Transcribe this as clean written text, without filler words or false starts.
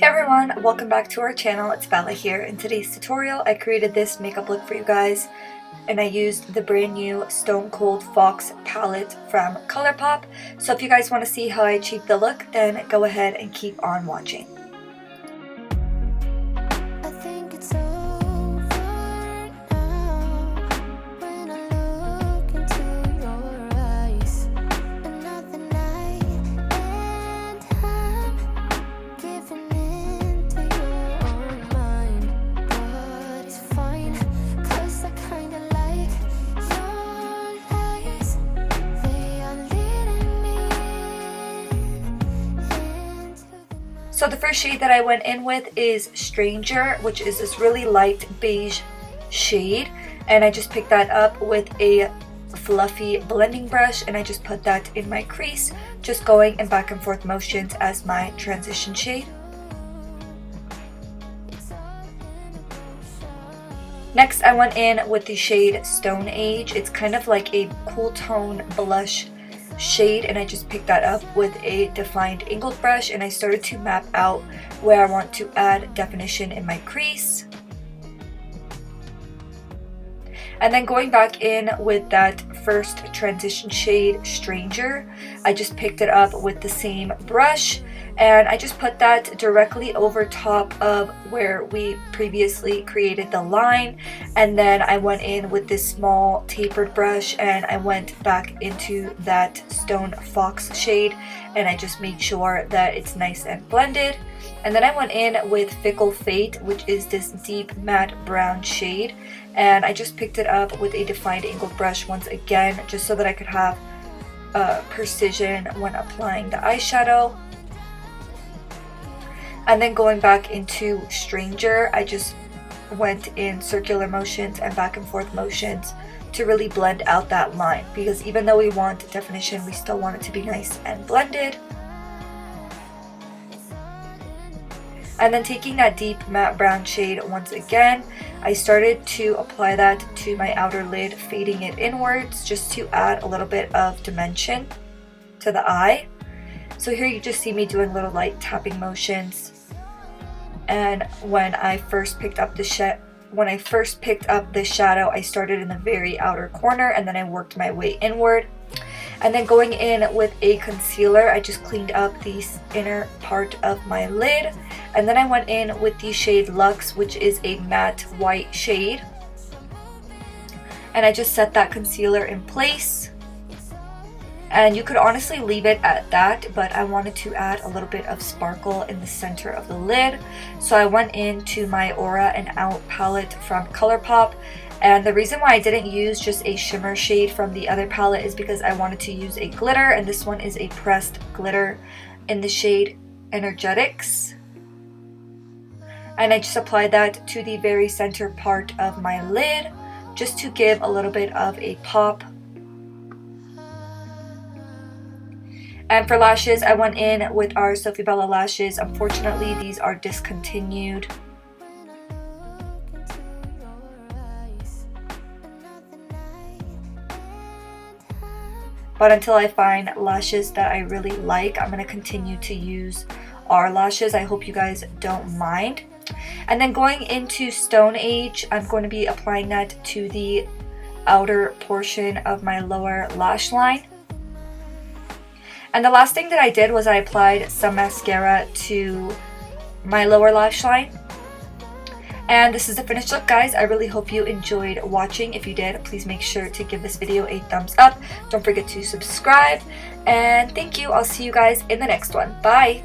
everyone, welcome back to our channel. It's Bella here. In today's tutorial, I created this makeup look for you guys, and I used the brand new Stone Cold Fox palette from ColourPop. So if you guys want to see how I achieved the look, then go ahead and keep on watching. So the first shade that I went in with is Stranger, which is this really light beige shade, and I just picked that up with a fluffy blending brush and I just put that in my crease, just going in back and forth motions as my transition shade. Next I went in with the shade Stone Age. It's kind of like a cool tone blush shade, and I just picked that up with a defined angled brush and I started to map out where I want to add definition in my crease. And then going back in with that first transition shade Stranger, I just picked it up with the same brush and I just put that directly over top of where we previously created the line, and then I went in with this small tapered brush and I went back into that Stone Fox shade and I just made sure that it's nice and blended. And then I went in with Fickle Fate, which is this deep matte brown shade, and I just picked it up with a defined angled brush once again, just so that I could have precision when applying the eyeshadow. And then going back into Stranger, I just went in circular motions and back and forth motions to really blend out that line, because even though we want definition, we still want it to be nice and blended. And then taking that deep matte brown shade once again, I started to apply that to my outer lid, fading it inwards just to add a little bit of dimension to the eye. So here you just see me doing little light tapping motions. And when I first picked up the shadow, I started in the very outer corner and then I worked my way inward. And then going in with a concealer, I just cleaned up the inner part of my lid. And then I went in with the shade Luxe, which is a matte white shade. And I just set that concealer in place. And you could honestly leave it at that, but I wanted to add a little bit of sparkle in the center of the lid. So I went into my Aura and Out palette from ColourPop. And the reason why I didn't use just a shimmer shade from the other palette is because I wanted to use a glitter, and this one is a pressed glitter in the shade Energetics. And I just applied that to the very center part of my lid just to give a little bit of a pop. And for lashes, I went in with our Sophie Bella lashes. Unfortunately, these are discontinued. But until I find lashes that I really like, I'm going to continue to use our lashes. I hope you guys don't mind. And then going into Stone Age, I'm going to be applying that to the outer portion of my lower lash line. And the last thing that I did was I applied some mascara to my lower lash line. And this is the finished look, guys. I really hope you enjoyed watching. If you did, please make sure to give this video a thumbs up. Don't forget to subscribe. And thank you. I'll see you guys in the next one. Bye!